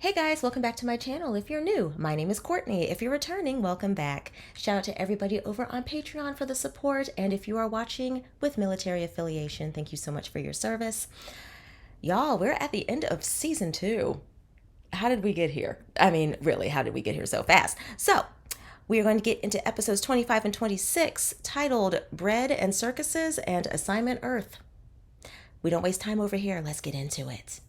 Hey guys, welcome back to my channel. If you're new, my name is Courtney. If you're returning, welcome back. Shout out to everybody over on Patreon for the support, and if you are watching with military affiliation, thank you so much for your service. Y'all, we're at the end of season 2. How did we get here? I mean, really, how did we get here so fast? So, we are going to get into episodes 25 and 26, titled Bread and Circuses and Assignment Earth. We don't waste time over here. Let's get into it.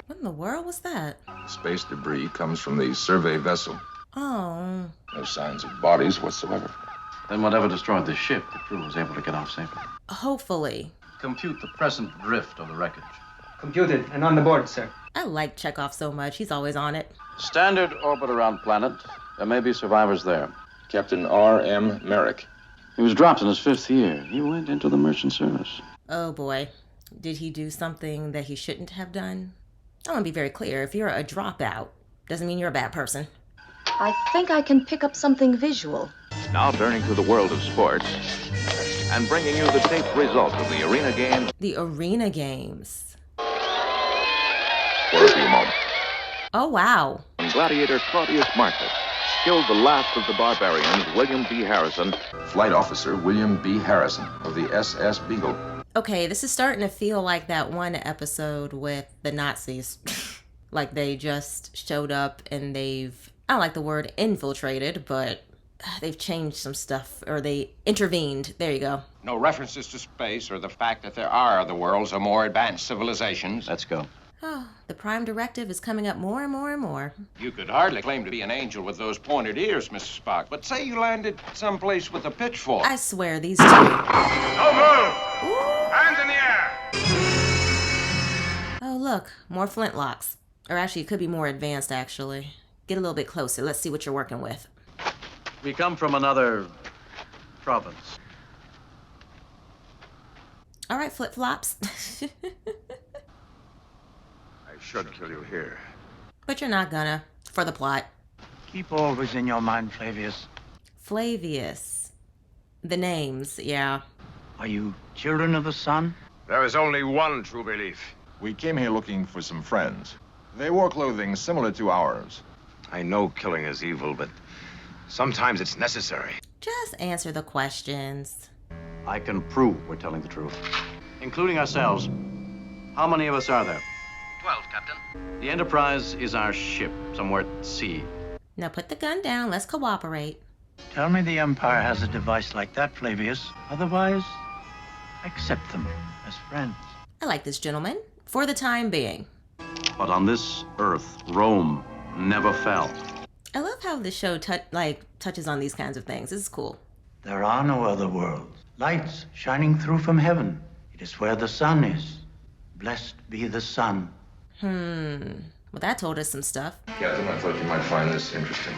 What in the world was that? Space debris comes from the survey vessel. Oh. No signs of bodies whatsoever. Then whatever destroyed the ship, the crew was able to get off safely. Hopefully. Compute the present drift of the wreckage. Computed and on the board, sir. I like Chekhov so much. He's always on it. Standard orbit around planet. There may be survivors there. Captain R.M. Merrick. He was dropped in his 5th year. He went into the merchant service. Oh boy. Did he do something that he shouldn't have done? I want to be very clear. If you're a dropout, doesn't mean you're a bad person. I think I can pick up something visual. Now turning to the world of sports and bringing you the taped results of the arena games. The arena games. For a few moments. Oh, wow. Gladiator Claudius Marcus killed the last of the barbarians, William B. Harrison. Flight Officer William B. Harrison of the SS Beagle. Okay, this is starting to feel like that one episode with the Nazis. Like they just showed up and they've, I don't like the word infiltrated, but they've changed some stuff, or they intervened. There you go. No references to space or the fact that there are other worlds or more advanced civilizations. Let's go. Oh, the Prime Directive is coming up more and more and more. You could hardly claim to be an angel with those pointed ears, Mr. Spock, but say you landed someplace with a pitchfork. I swear, these two. No move! Hands in the air! Oh, look, more flintlocks. Or actually, it could be more advanced, actually. Get a little bit closer. Let's see what you're working with. We come from another province. All right, flip-flops. I should kill you here. But you're not gonna, for the plot. Keep always in your mind, Flavius. Flavius. The names, yeah. Are you children of the sun? There is only one true belief. We came here looking for some friends. They wore clothing similar to ours. I know killing is evil, but sometimes it's necessary. Just answer the questions. I can prove we're telling the truth. Including ourselves. How many of us are there? 12, Captain. The Enterprise is our ship, somewhere at sea. Now put the gun down. Let's cooperate. Tell me the Empire has a device like that, Flavius. Otherwise, accept them as friends. I like this gentleman. For the time being. But on this Earth, Rome never fell. I love how the show touches on these kinds of things. This is cool. There are no other worlds. Lights shining through from heaven. It is where the sun is. Blessed be the sun. Well, that told us some stuff. Captain, I thought you might find this interesting.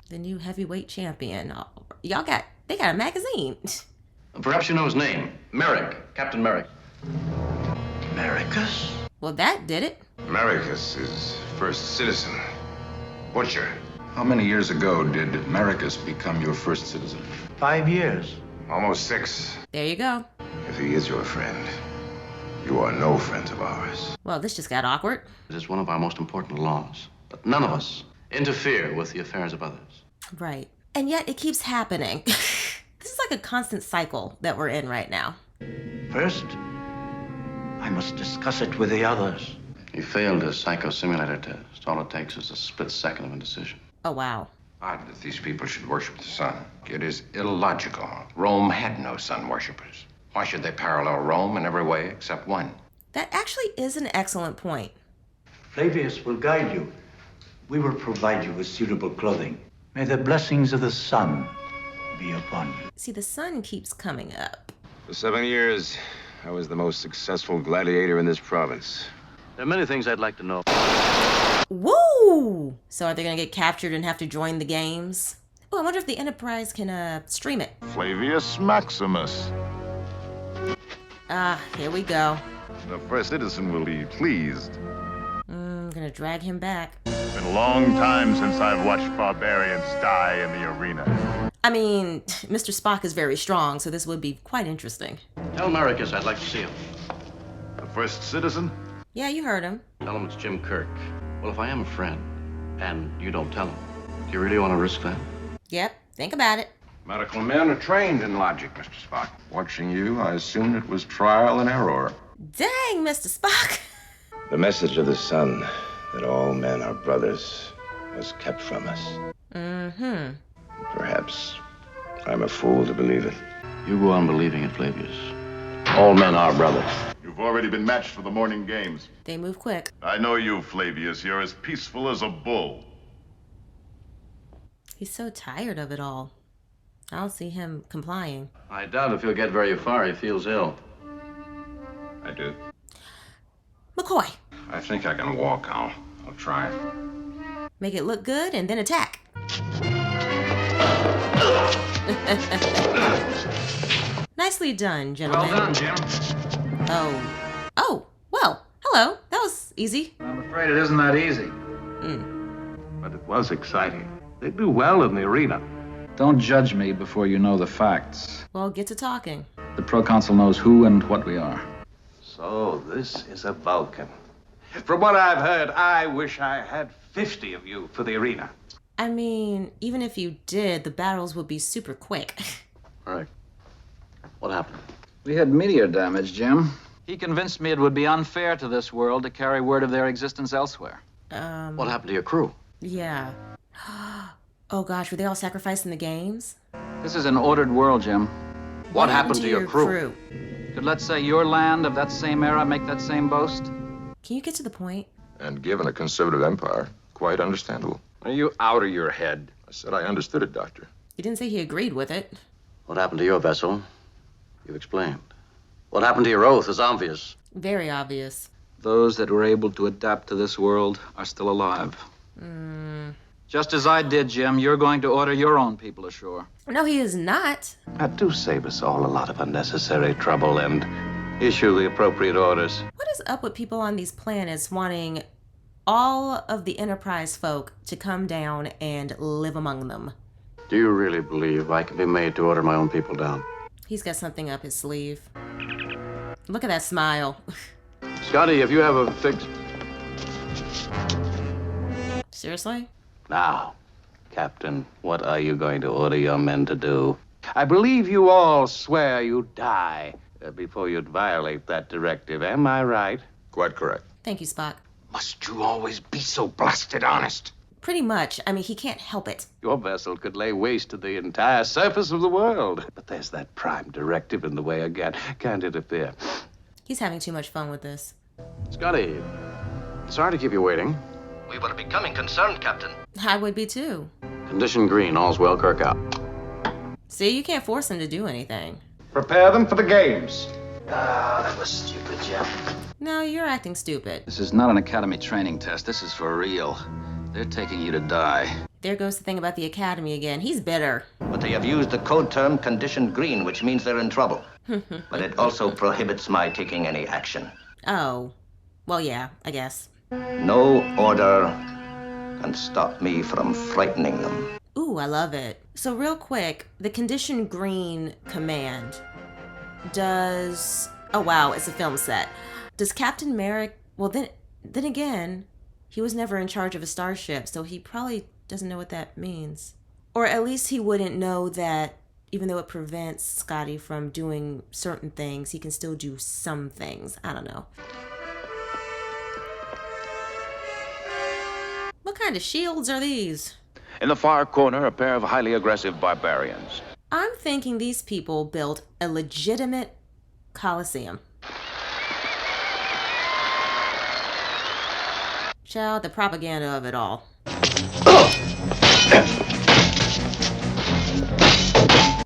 The new heavyweight champion. Oh, they got a magazine. Perhaps you know his name. Merrick. Captain Merrick. Americus? Well, that did it. Americus is first citizen. Butcher. How many years ago did Merricus become your first citizen? 5 years. Almost 6. There you go. If he is your friend, you are no friends of ours. Well, this just got awkward. It is one of our most important laws. But none of us interfere with the affairs of others. Right. And yet it keeps happening. This is like a constant cycle that we're in right now. First, I must discuss it with the others. He failed his psycho-simulator test. All it takes is a split second of indecision. Oh, wow. Odd that these people should worship the sun. It is illogical. Rome had no sun worshippers. Why should they parallel Rome in every way except one? That actually is an excellent point. Flavius will guide you. We will provide you with suitable clothing. May the blessings of the sun be upon you. See, the sun keeps coming up. For 7 years, I was the most successful gladiator in this province. There are many things I'd like to know. Woo! So are they going to get captured and have to join the games? Oh, I wonder if the Enterprise can stream it. Flavius Maximus. Ah, here we go. The first citizen will be pleased. I'm going to drag him back. It's been a long time since I've watched barbarians die in the arena. I mean, Mr. Spock is very strong, so this would be quite interesting. Tell Marcus I'd like to see him. The first citizen? Yeah, you heard him. Tell him it's Jim Kirk. Well, if I am a friend, and you don't tell him, do you really want to risk that? Yep, think about it. Medical men are trained in logic, Mr. Spock. Watching you, I assumed it was trial and error. Dang, Mr. Spock. The message of the sun, that all men are brothers, was kept from us. Mm-hmm. Perhaps I'm a fool to believe it. You go on believing it, Flavius. All men are brothers. You've already been matched for the morning games. They move quick. I know you, Flavius. You're as peaceful as a bull. He's so tired of it all. I don't see him complying. I doubt if he'll get very far. He feels ill. I do. McCoy, I think I can walk. I'll try. make it look good and then attack. Nicely done, gentlemen. Well done, Jim. Oh, well, hello. That was easy. I'm afraid it isn't that easy. But it was exciting. They do well in the arena. Don't judge me before you know the facts. Well, get to talking. The proconsul knows who and what we are. So this is a Vulcan. From what I've heard, I wish I had 50 of you for the arena. I mean, even if you did, the battles would be super quick. All right. What happened? We had meteor damage, Jim. He convinced me it would be unfair to this world to carry word of their existence elsewhere. What happened to your crew? Yeah. Oh gosh, were they all sacrificed in the games? This is an ordered world, Jim. What happened to your crew? Could, let's say, your land of that same era make that same boast? Can you get to the point? And given a conservative empire, quite understandable. Are you out of your head? I said I understood it, Doctor. He didn't say he agreed with it. What happened to your vessel? You explained. What happened to your oath is obvious. Very obvious. Those that were able to adapt to this world are still alive. Just as I did, Jim, you're going to order your own people ashore. No, he is not. That do save us all a lot of unnecessary trouble and issue the appropriate orders. What is up with people on these planets wanting all of the Enterprise folk to come down and live among them? Do you really believe I can be made to order my own people down? He's got something up his sleeve. Look at that smile. Scotty, if you have a fix... Seriously? Now, Captain, what are you going to order your men to do? I believe you all swear you'd die before you'd violate that directive. Am I right? Quite correct. Thank you, Spock. Must you always be so blasted honest? Pretty much. I mean, he can't help it. Your vessel could lay waste to the entire surface of the world. But there's that prime directive in the way again. Can't interfere. He's having too much fun with this. Scotty, sorry to keep you waiting. We were becoming concerned, Captain. I would be too. Condition green, all's well, Kirk out. See, you can't force him to do anything. Prepare them for the games. That was stupid, Jim. No, you're acting stupid. This is not an academy training test. This is for real. They're taking you to die. There goes the thing about the Academy again. He's bitter. But they have used the code term condition green, which means they're in trouble. But it also prohibits my taking any action. Oh. Well, yeah, I guess. No order can stop me from frightening them. Ooh, I love it. So real quick, the condition green command does... Oh, wow, it's a film set. Does Captain Merrick... Well, then again, he was never in charge of a starship, so he probably doesn't know what that means. Or at least he wouldn't know that even though it prevents Scotty from doing certain things, he can still do some things. I don't know. What kind of shields are these? In the far corner, a pair of highly aggressive barbarians. I'm thinking these people built a legitimate Colosseum. Child, the propaganda of it all.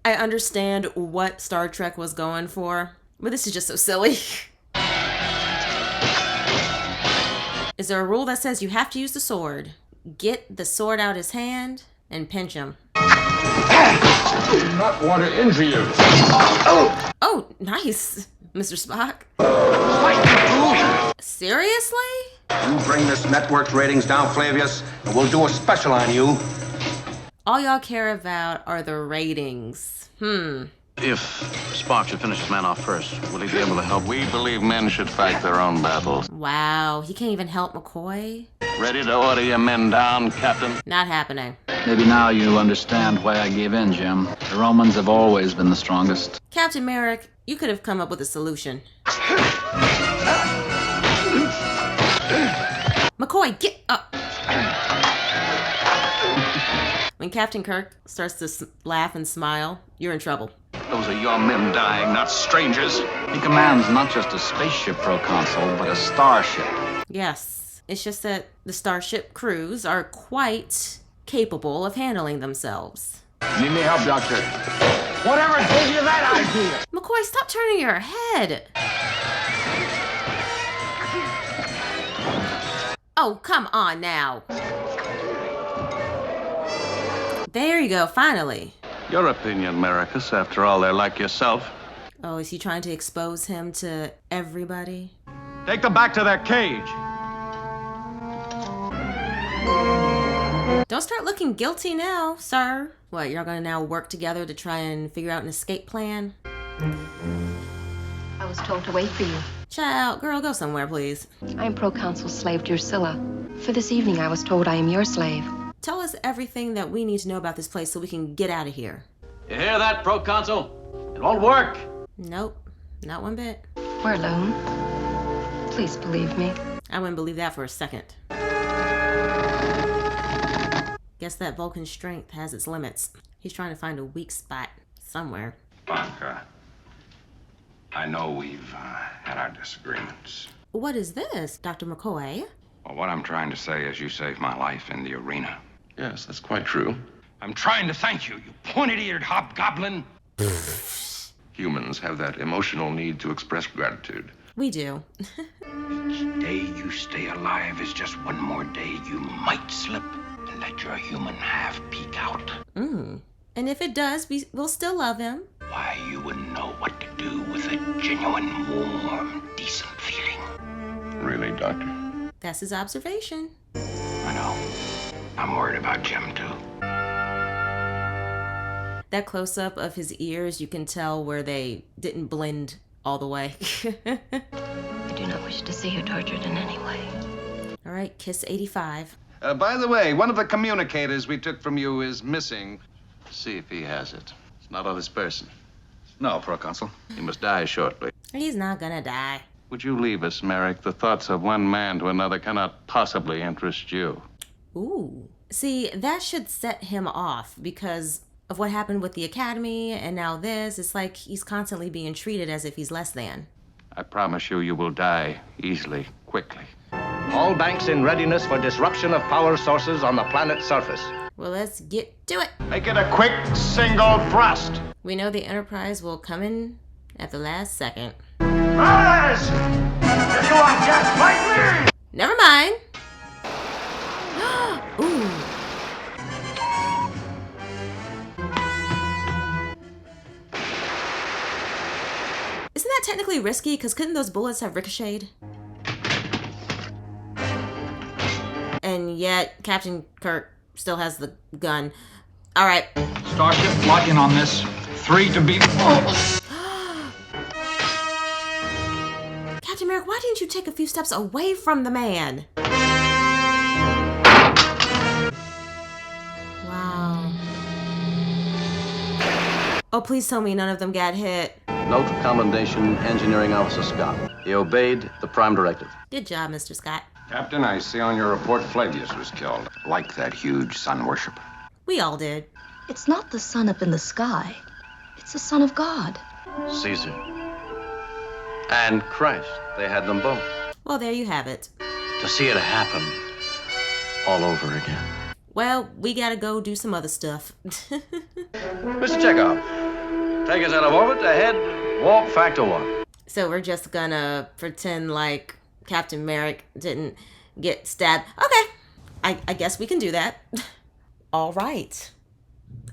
I understand what Star Trek was going for, but this is just so silly. Is there a rule that says you have to use the sword? Get the sword out his hand and pinch him. I do not want to injure you. Oh, nice, Mr. Spock. Seriously? You bring this network's ratings down, Flavius, and we'll do a special on you. All y'all care about are the ratings. If Spock should finish his man off first, will he be able to help? We believe men should fight their own battles. Wow, he can't even help McCoy? Ready to order your men down, Captain? Not happening. Maybe now you understand why I gave in, Jim. The Romans have always been the strongest. Captain Merrick, you could have come up with a solution. McCoy, get up! When Captain Kirk starts to laugh and smile, you're in trouble. Those are your men dying, not strangers. He commands not just a spaceship, Proconsul, but a starship. Yes, it's just that the starship crews are quite capable of handling themselves. Need me help, Doctor? Whatever gave you that idea? McCoy, stop turning your head. Oh, come on now. There you go, finally. Your opinion, Mericus. After all, they're like yourself. Oh, is he trying to expose him to everybody? Take them back to their cage. Don't start looking guilty now, sir. What, you're gonna now work together to try and figure out an escape plan? I was told to wait for you. Child, girl, go somewhere, please. I am Proconsul's slave, Drusilla. For this evening, I was told I am your slave. Tell us everything that we need to know about this place so we can get out of here. You hear that, Proconsul? It won't work. Nope, not one bit. We're alone. Please believe me. I wouldn't believe that for a second. Guess that Vulcan strength has its limits. He's trying to find a weak spot somewhere. Spock, I know we've had our disagreements. What is this, Dr. McCoy? Well, what I'm trying to say is you saved my life in the arena. Yes, that's quite true. I'm trying to thank you, you pointed-eared hobgoblin. Humans have that emotional need to express gratitude. We do. Each day you stay alive is just one more day you might slip and let your human half peek out. And if it does, we'll still love him. Why, you wouldn't know what to do with a genuine, warm, decent feeling. Really, Doctor? That's his observation. I know. I'm worried about Jim, too. That close-up of his ears, you can tell where they didn't blend all the way. I do not wish to see you tortured in any way. All right, kiss 85. By the way, one of the communicators we took from you is missing. See if he has it. It's not on this person. No, Proconsul. He must die shortly. He's not gonna die. Would you leave us, Merrick? The thoughts of one man to another cannot possibly interest you. Ooh. See, that should set him off because of what happened with the Academy and now this. It's like he's constantly being treated as if he's less than. I promise you, you will die easily, quickly. All banks in readiness for disruption of power sources on the planet's surface. Well, let's get to it. Make it a quick single thrust. We know the Enterprise will come in at the last second. Brothers! If you are just like me! Never mind. Ooh. Isn't that technically risky? Because couldn't those bullets have ricocheted? And yet, Captain Kirk still has the gun. All right. Starship, lock in on this. 3 to be... Captain Merrick, why didn't you take a few steps away from the man? Wow. Oh, please tell me none of them got hit. Note Commendation Engineering Officer Scott. He obeyed the Prime Directive. Good job, Mr. Scott. Captain, I see on your report Flavius was killed. Like that huge sun worshiper. We all did. It's not the sun up in the sky. It's the Son of God. Caesar. And Christ. They had them both. Well, there you have it. To see it happen all over again. Well, we gotta go do some other stuff. Mr. Chekhov, take us out of orbit ahead, warp factor 1. So we're just gonna pretend like Captain Merrick didn't get stabbed. Okay, I guess we can do that. All right.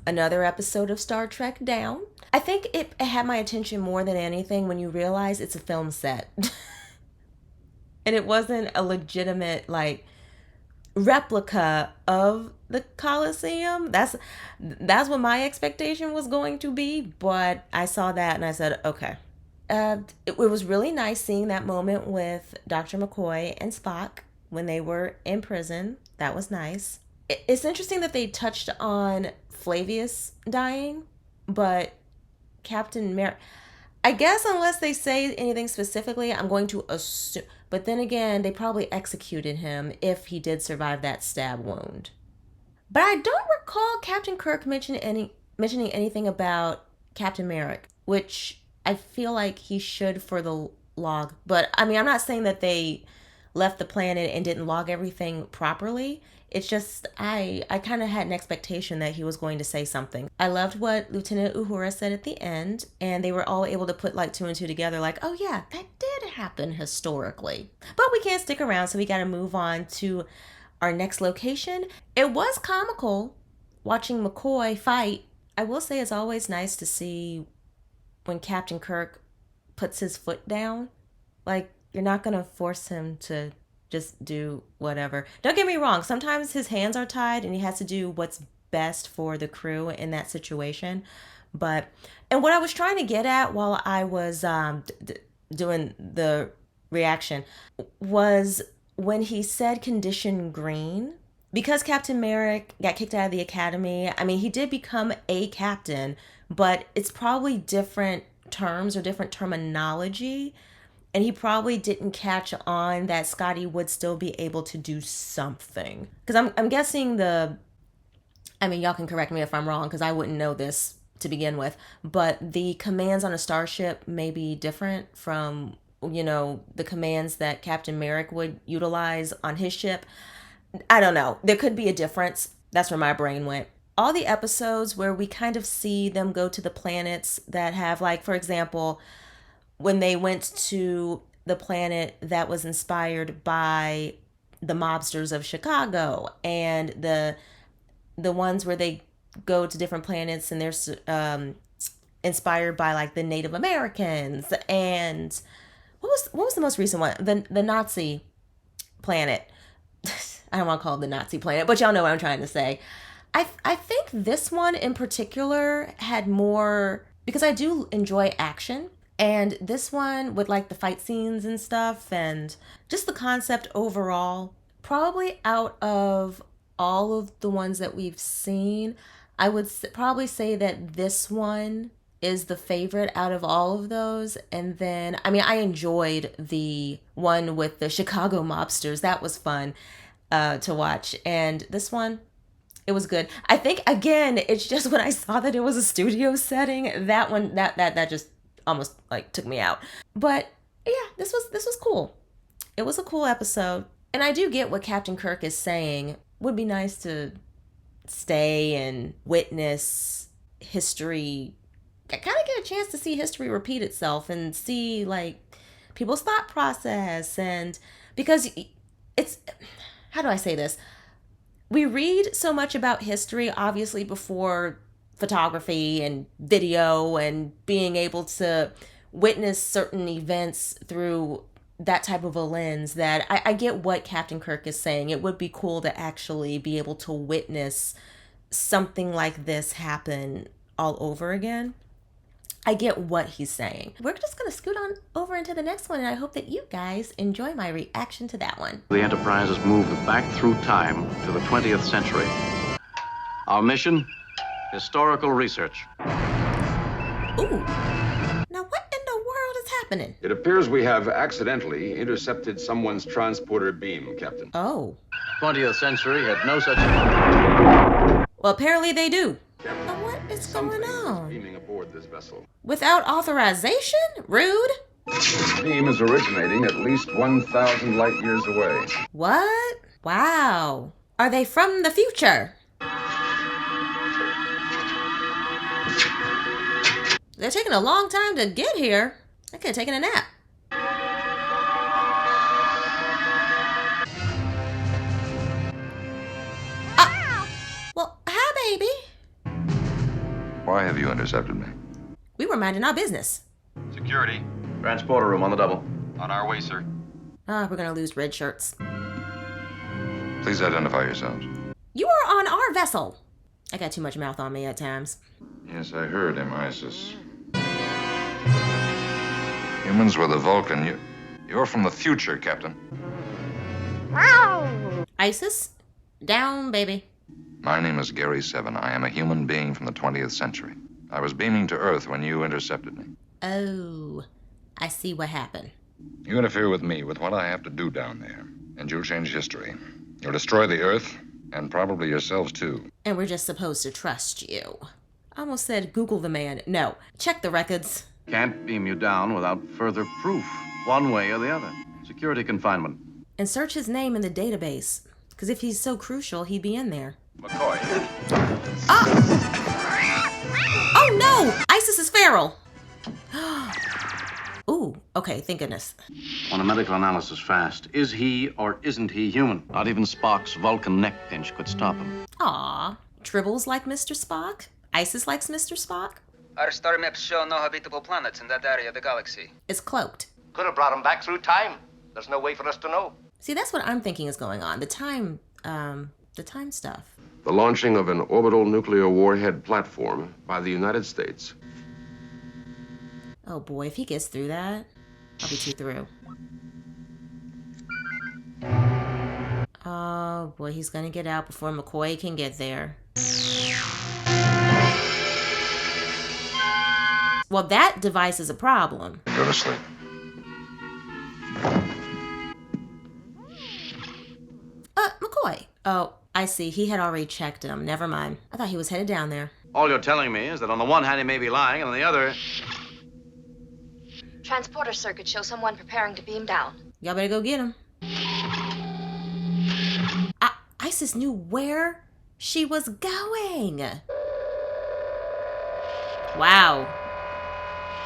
Another episode of Star Trek down. I think it had my attention more than anything when you realize it's a film set. And it wasn't a legitimate, like, replica of the Coliseum. That's what my expectation was going to be, but I saw that and I said, okay. It was really nice seeing that moment with Dr. McCoy and Spock when they were in prison. That was nice. It's interesting that they touched on Flavius dying, but Captain Merrick, I guess unless they say anything specifically, I'm going to assume. But then again, they probably executed him if he did survive that stab wound. But I don't recall Captain Kirk mentioning anything about Captain Merrick, which I feel like he should for the log. But I mean, I'm not saying that they left the planet and didn't log everything properly. It's just I kind of had an expectation that he was going to say something. I loved what Lieutenant Uhura said at the end, and they were all able to put like 2 and 2 together, like, oh yeah, that did happen historically. But we can't stick around, so we got to move on to our next location. It was comical watching McCoy fight. I will say it's always nice to see when Captain Kirk puts his foot down. Like, you're not going to force him to just do whatever. Don't get me wrong. Sometimes his hands are tied and he has to do what's best for the crew in that situation. And what I was trying to get at while I was doing the reaction was when he said condition green, because Captain Merrick got kicked out of the academy. I mean, he did become a captain, but it's probably different terms or different terminology. And he probably didn't catch on that Scotty would still be able to do something. Because I'm guessing I mean, y'all can correct me if I'm wrong, because I wouldn't know this to begin with. But the commands on a starship may be different from, the commands that Captain Merrick would utilize on his ship. I don't know. There could be a difference. That's where my brain went. All the episodes where we kind of see them go to the planets that have, like, for example, when they went to the planet that was inspired by the mobsters of Chicago, and the ones where they go to different planets and they're inspired by like the Native Americans, and what was the most recent one? The Nazi planet. I don't want to call it the Nazi planet, but y'all know what I'm trying to say. I think this one in particular had more, because I do enjoy action. And this one with like the fight scenes and stuff and just the concept overall, probably out of all of the ones that we've seen, I would probably say that this one is the favorite out of all of those. And then, I mean, I enjoyed the one with the Chicago mobsters. That was fun to watch. And this one, it was good. I think, again, it's just when I saw that it was a studio setting, that one, that just almost like took me out. But yeah, this was cool. It was a cool episode. And I do get what Captain Kirk is saying. Would be nice to stay and witness history, kind of get a chance to see history repeat itself and see like people's thought process. And because it's, how do I say this? We read so much about history, obviously, before photography and video and being able to witness certain events through that type of a lens, that I get what Captain Kirk is saying. It would be cool to actually be able to witness something like this happen all over again. I get what he's saying. We're just going to scoot on over into the next one, and I hope that you guys enjoy my reaction to that one. The Enterprise has moved back through time to the 20th century. Our mission? Historical research. Ooh. Now what in the world is happening? It appears we have accidentally intercepted someone's transporter beam, Captain. Oh. 20th century had no such... Well, apparently they do. Captain, now what is going on? beaming aboard this vessel. Without authorization? Rude. This beam is originating at least 1,000 light years away. What? Wow. Are they from the future? They're taking a long time to get here. I could have taken a nap. Well, hi, baby. Why have you intercepted me? We were minding our business. Security. Transporter room on the double. On our way, sir. We're gonna lose red shirts. Please identify yourselves. You are on our vessel. I got too much mouth on me at times. Yes, I heard him, Isis. Humans were the Vulcan. You're from the future, Captain. Isis, down, baby. My name is Gary Seven. I am a human being from the 20th century. I was beaming to Earth when you intercepted me. Oh, I see what happened. You interfere with me, with what I have to do down there, and you'll change history. You'll destroy the Earth, and probably yourselves too. And we're just supposed to trust you. I almost said Google the man. No, check the records. Can't beam you down without further proof, one way or the other. Security confinement. And search his name in the database. Because if he's so crucial, he'd be in there. McCoy. Oh no! Isis is feral! Ooh, okay, thank goodness. On a medical analysis fast, is he or isn't he human? Not even Spock's Vulcan neck pinch could stop him. Aw, Tribbles like Mr. Spock? Isis likes Mr. Spock? Our star maps show no habitable planets in that area of the galaxy. It's cloaked. Could have brought him back through time. There's no way for us to know. See, that's what I'm thinking is going on. The time stuff. The launching of an orbital nuclear warhead platform by the United States. Oh boy, if he gets through that, I'll be too through. Oh boy, he's gonna get out before McCoy can get there. Well, that device is a problem. Go to sleep. McCoy. Oh, I see. He had already checked him. Never mind. I thought he was headed down there. All you're telling me is that on the one hand he may be lying, and on the other... Transporter circuit shows someone preparing to beam down. Y'all better go get him. Isis knew where she was going. Wow.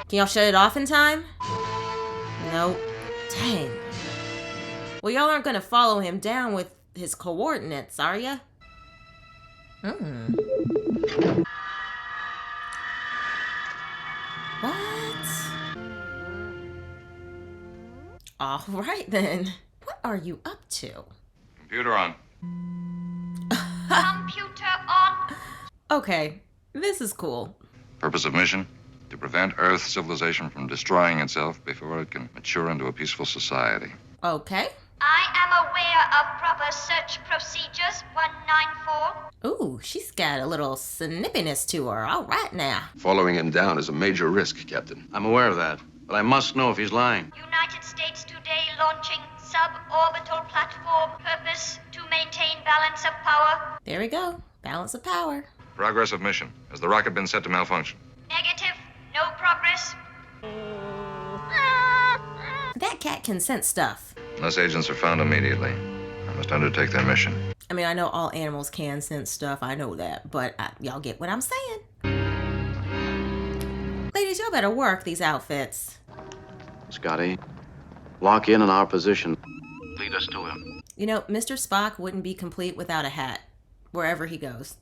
Can y'all shut it off in time? Nope. Dang. Well, y'all aren't gonna follow him down with his coordinates, are ya? What? All right then. What are you up to? Computer on. Computer on. Okay, this is cool. Purpose of mission? To prevent Earth civilization from destroying itself before it can mature into a peaceful society. Okay. I am aware of proper search procedures 194. Ooh, she's got a little snippiness to her. All right now. Following him down is a major risk, Captain. I'm aware of that, but I must know if he's lying. United States today launching suborbital platform. Purpose to maintain balance of power. There we go. Balance of power. Progress of mission. Has the rocket been set to malfunction? Negative. No progress. That cat can sense stuff. Unless agents are found immediately, I must undertake their mission. I mean, I know all animals can sense stuff. I know that. But y'all get what I'm saying. Ladies, y'all better work these outfits. Scotty, lock in on our position. Lead us to him. You know, Mr. Spock wouldn't be complete without a hat. Wherever he goes.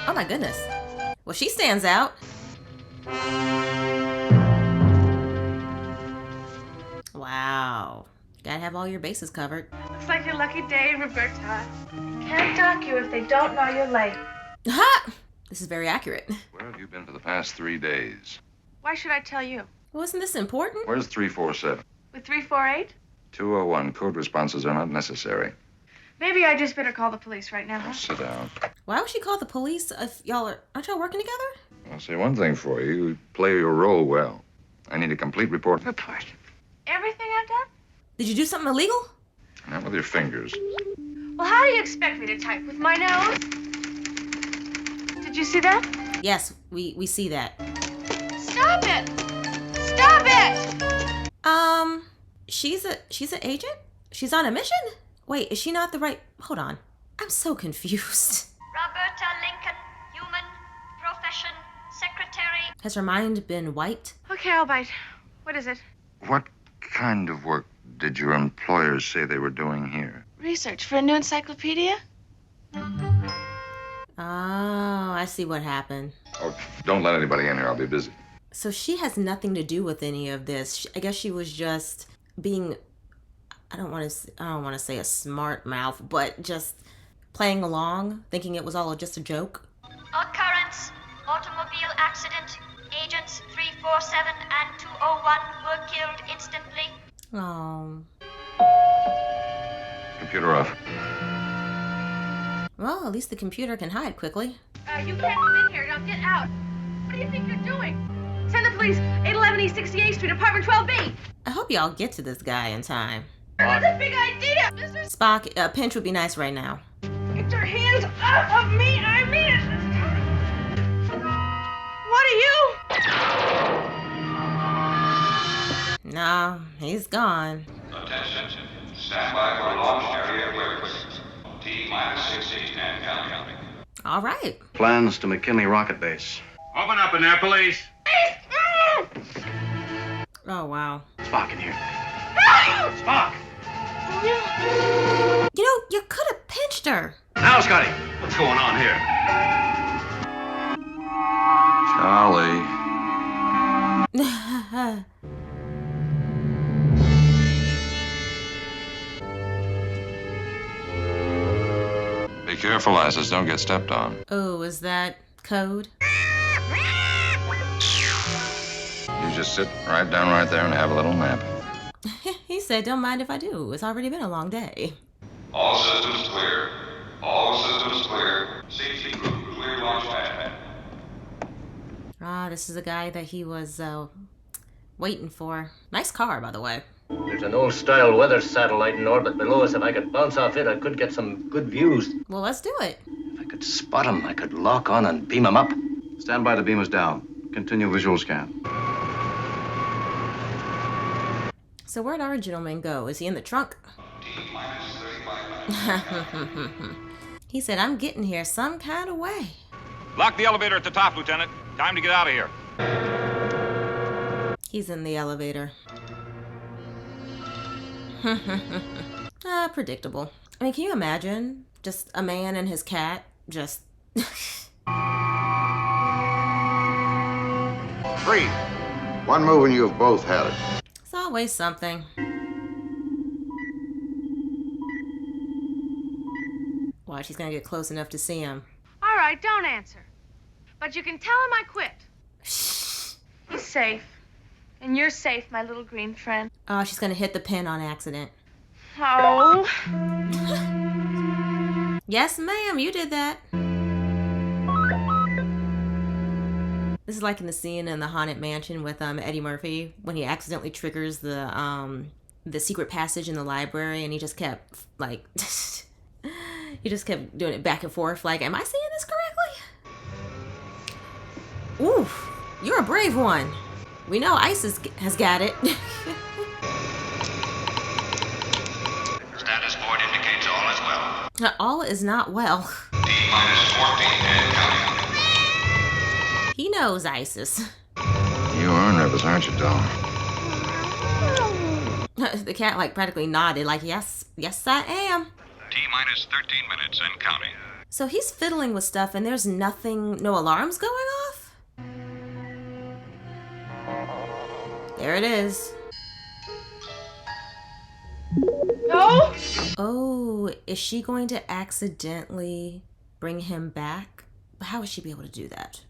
Oh my goodness. Well, she stands out. Wow. Gotta have all your bases covered. Looks like your lucky day, Roberta. Can't dock you if they don't know you're late. Ha! This is very accurate. Where have you been for the past 3 days? Why should I tell you? Wasn't this important? Where's 347? With 348? 201. Code responses are not necessary. Maybe I just better call the police right now. Sit down. Why would she call the police if aren't y'all working together? I'll say one thing for you. You play your role well. I need a complete report. Report? Everything I've done? Did you do something illegal? Not with your fingers. Well, how do you expect me to type? With my nose? Did you see that? Yes, we see that. Stop it! Stop it! She's an agent? She's on a mission? Wait, is she not the right... Hold on. I'm so confused. Roberta Lincoln, human, profession, secretary. Has her mind been wiped? Okay, I'll bite. What is it? What kind of work did your employers say they were doing here? Research for a new encyclopedia? Oh, I see what happened. Oh, don't let anybody in here. I'll be busy. So she has nothing to do with any of this. I guess she was just being I don't want to say a smart mouth, but just playing along, thinking it was all just a joke. Occurrence, automobile accident. Agents 347 and 201 were killed instantly. Oh. Computer off. Well, at least the computer can hide quickly. You can't come in here. Now get out. What do you think you're doing? Send the police. 811 East 68th Street, apartment 12B. I hope y'all get to this guy in time. That's a big idea. Spock, a pinch would be nice right now. Get your hands off of me. I mean it this time. What are you? No, he's gone. Attention. Stand by for launch area equipment. T-minus 16 and counting. All right. Plans to McKinley Rocket Base. Open up in there, police. Oh, wow. Spock in here. Spock! You know, you could have pinched her. Now, Scotty. What's going on here? Charlie. Be careful, Isis. Don't get stepped on. Oh, is that code? You just sit right down right there and have a little nap. He said, don't mind if I do. It's already been a long day. All systems clear. All systems clear. Safety group clear launch pad. Ah, this is the guy that he was waiting for. Nice car, by the way. There's an old-style weather satellite in orbit below us. If I could bounce off it, I could get some good views. Well, let's do it. If I could spot him, I could lock on and beam him up. Stand by to beam us down. Continue visual scan. So where'd our gentleman go? Is he in the trunk? He said, I'm getting here some kind of way. Lock the elevator at the top, Lieutenant. Time to get out of here. He's in the elevator. Predictable. I mean, can you imagine? Just a man and his cat just... 3. One move and you've both had it. It's always something. Watch, he's gonna get close enough to see him. All right, don't answer. But you can tell him I quit. He's safe. And you're safe, my little green friend. Oh, she's gonna hit the pin on accident. Oh. Yes, ma'am, you did that. This is like in the scene in the Haunted Mansion with Eddie Murphy when he accidentally triggers the secret passage in the library, and he just kept like he just kept doing it back and forth. Like, am I seeing this correctly? Oof, you're a brave one. We know Isis has got it. Status board indicates all is well. All is not well. T-minus 14 and counting. He knows Isis. You are nervous, aren't you, doll? The cat like practically nodded like, yes, I am. T-minus 13 minutes and counting. So he's fiddling with stuff and there's nothing, no alarms going off? There it is. No! Oh, is she going to accidentally bring him back? How would she be able to do that?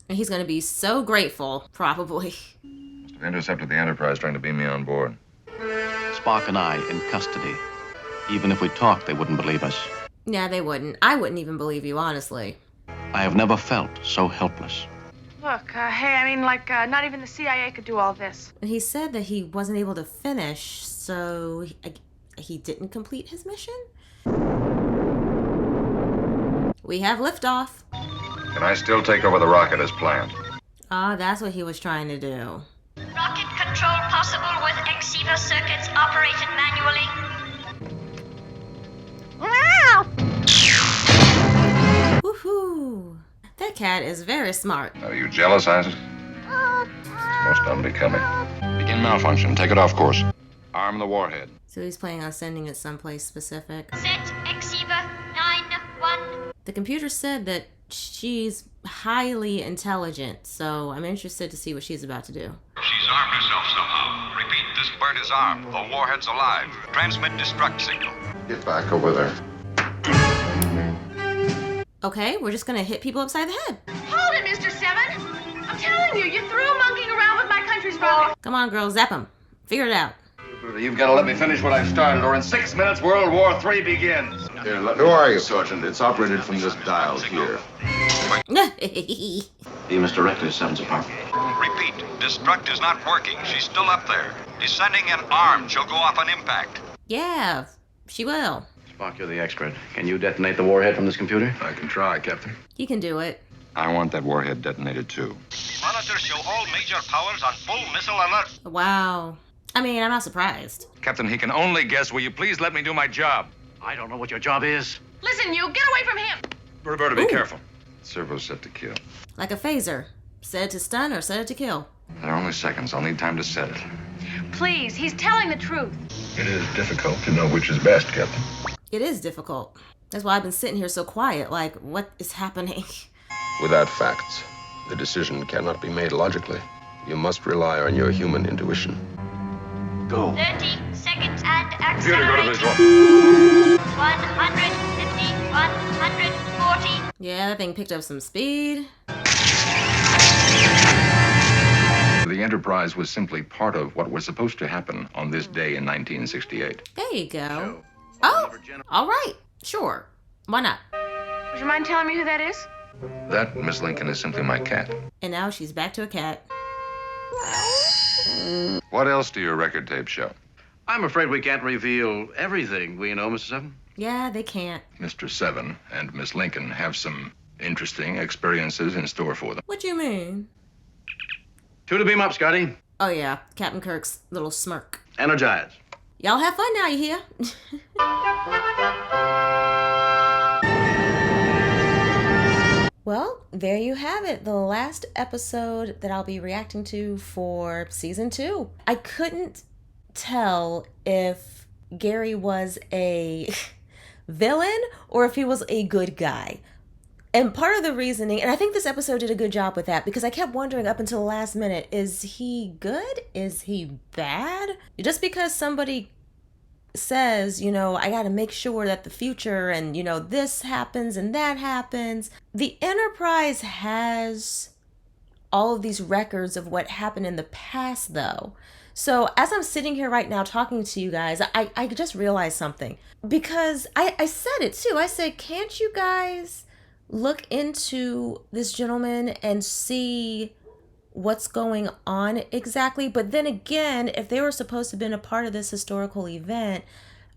And he's going to be so grateful, probably. Must have intercepted the Enterprise trying to beam me on board. Spock and I in custody. Even if we talked, they wouldn't believe us. Yeah, they wouldn't. I wouldn't even believe you, honestly. I have never felt so helpless. Look, hey, I mean, like, not even the CIA could do all this. He said that he wasn't able to finish, so he didn't complete his mission? We have liftoff. Can I still take over the rocket as planned? Ah, that's what he was trying to do. Rocket control possible with Exeva circuits operated manually. Woohoo! That cat is very smart. Are you jealous, Isis? It's most unbecoming. Begin malfunction. Take it off course. Arm the warhead. So he's planning on sending it someplace specific. Set Exeva 9-1. The computer said that she's highly intelligent, so I'm interested to see what she's about to do. She's armed herself somehow. Repeat, this bird is armed. The warhead's alive. Transmit destruct signal. Get back over there. Okay, we're just gonna hit people upside the head. Hold it, Mr. Seven! I'm telling you, you're through monkeying around with my country's rocket. Come on, girl, zap him. Figure it out. You've got to let me finish what I've started, or in 6 minutes, World War III begins. Here, who are you, Sergeant? It's operated from this dial here. He misdirected Seven's apartment. Repeat, destruct is not working. She's still up there. Descending and armed. She'll go off on impact. Yeah, she will. Spock, you're the expert. Can you detonate the warhead from this computer? I can try, Captain. He can do it. I want that warhead detonated, too. Monitors show all major powers on full missile alert. Wow. I mean, I'm not surprised. Captain, he can only guess. Will you please let me do my job? I don't know what your job is. Listen, you, get away from him! Roberta, be careful. Servo's set to kill. Like a phaser. Set it to stun or set it to kill. There are only seconds. I'll need time to set it. Please, he's telling the truth. It is difficult to know which is best, Captain. It is difficult. That's why I've been sitting here so quiet. Like, what is happening? Without facts, the decision cannot be made logically. You must rely on your human intuition. Go. 30 seconds and Computer, go to visual. accelerate. 150, 140. Yeah, that thing picked up some speed. The Enterprise was simply part of what was supposed to happen on this day in 1968. There you go. Oh, all right. Sure. Why not? Would you mind telling me who that is? That, Miss Lincoln, is simply my cat. And now she's back to a cat. What else do your record tapes show? I'm afraid we can't reveal everything we know, Mr. Seven. Yeah, they can't. Mr. Seven and Miss Lincoln have some interesting experiences in store for them. What do you mean? 2 to beam up, Scotty. Oh, yeah. Captain Kirk's little smirk. Energize. Y'all have fun now, you hear? Well, there you have it. The last episode that I'll be reacting to for season 2. I couldn't tell if Gary was a villain or if he was a good guy. And part of the reasoning, and I think this episode did a good job with that, because I kept wondering up until the last minute, is he good? Is he bad? Just because somebody says, you know, I got to make sure that the future and, you know, this happens and that happens. The Enterprise has all of these records of what happened in the past, though. So as I'm sitting here right now talking to you guys, I just realized something. Because I said it too. I said, can't you guys look into this gentleman and see what's going on exactly? But then again, if they were supposed to have been a part of this historical event,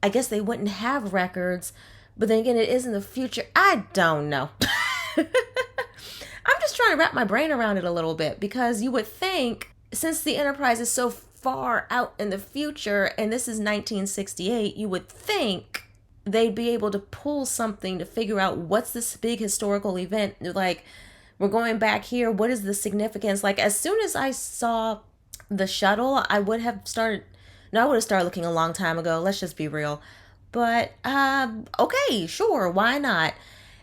I guess they wouldn't have records. But then again, it is in the future. I don't know. I'm just trying to wrap my brain around it a little bit, because you would think, since the Enterprise is so far out in the future and this is 1968, you would think they'd be able to pull something to figure out what's this big historical event. Like, we're going back here. What is the significance? Like, as soon as I saw the shuttle, I would have started looking a long time ago. Let's just be real. But, okay, sure. Why not?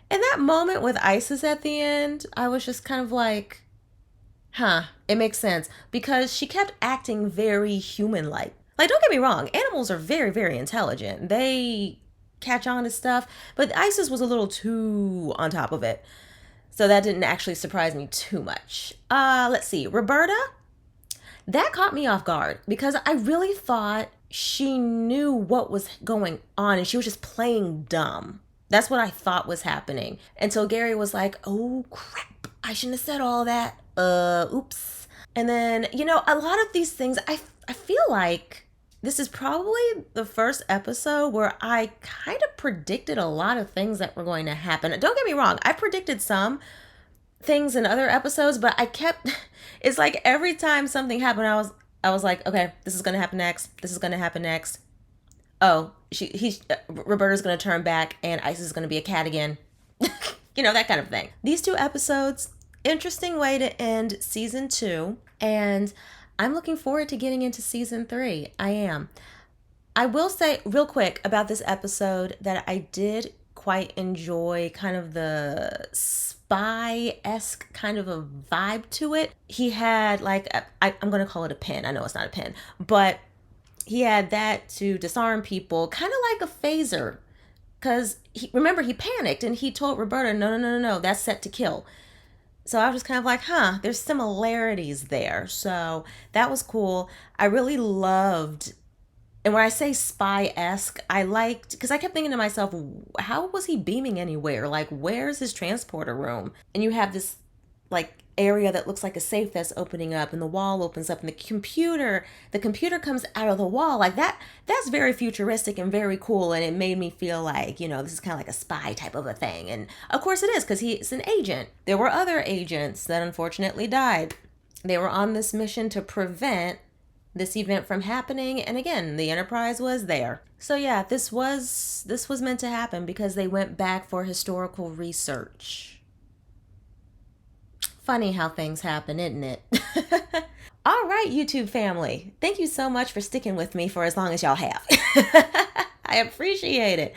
And that moment with Isis at the end, I was just kind of like, huh, it makes sense. Because she kept acting very human-like. Like, don't get me wrong. Animals are very, very intelligent. They catch on to stuff. But Isis was a little too on top of it. So that didn't actually surprise me too much. Let's see. Roberta, that caught me off guard, because I really thought she knew what was going on and she was just playing dumb. That's what I thought was happening. Until Gary was like, oh crap, I shouldn't have said all that. Oops. And then, you know, a lot of these things, I feel like this is probably the first episode where I kind of predicted a lot of things that were going to happen. Don't get me wrong, I predicted some things in other episodes, but it's like every time something happened, I was like, okay, this is going to happen next. This is going to happen next. Oh, Roberta's going to turn back and Isis is going to be a cat again. You know, that kind of thing. These 2 episodes, interesting way to end season 2. And I'm looking forward to getting into season 3. I am. I will say real quick about this episode that I did quite enjoy kind of the spy-esque kind of a vibe to it. He had like, I'm going to call it a pen. I know it's not a pen, but he had that to disarm people, kind of like a phaser. Because remember, he panicked and he told Roberta, no, that's set to kill. So I was just kind of like, there's similarities there. So that was cool. I really loved, and when I say spy-esque, I liked, because I kept thinking to myself, how was he beaming anywhere? Like, where's his transporter room? And you have this like area that looks like a safe that's opening up, and the wall opens up, and the computer comes out of the wall. Like that's very futuristic and very cool, and it made me feel like, this is kind of like a spy type of a thing. And of course it is, because he's an agent. There were other agents that unfortunately died. They were on this mission to prevent this event from happening, and again, the Enterprise was there. So yeah, this was meant to happen because they went back for historical research. Funny how things happen, isn't it? All right, YouTube family. Thank you so much for sticking with me for as long as y'all have. I appreciate it.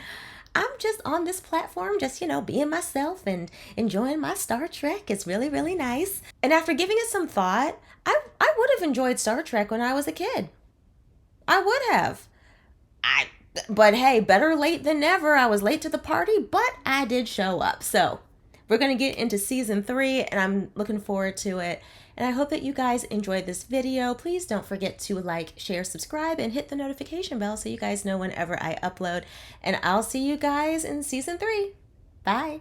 I'm just on this platform, just, being myself and enjoying my Star Trek. It's really, really nice. And after giving it some thought, I would have enjoyed Star Trek when I was a kid. I would have. But hey, better late than never. I was late to the party, but I did show up. So we're going to get into season 3, and I'm looking forward to it. And I hope that you guys enjoyed this video. Please don't forget to like, share, subscribe, and hit the notification bell so you guys know whenever I upload. And I'll see you guys in season 3. Bye.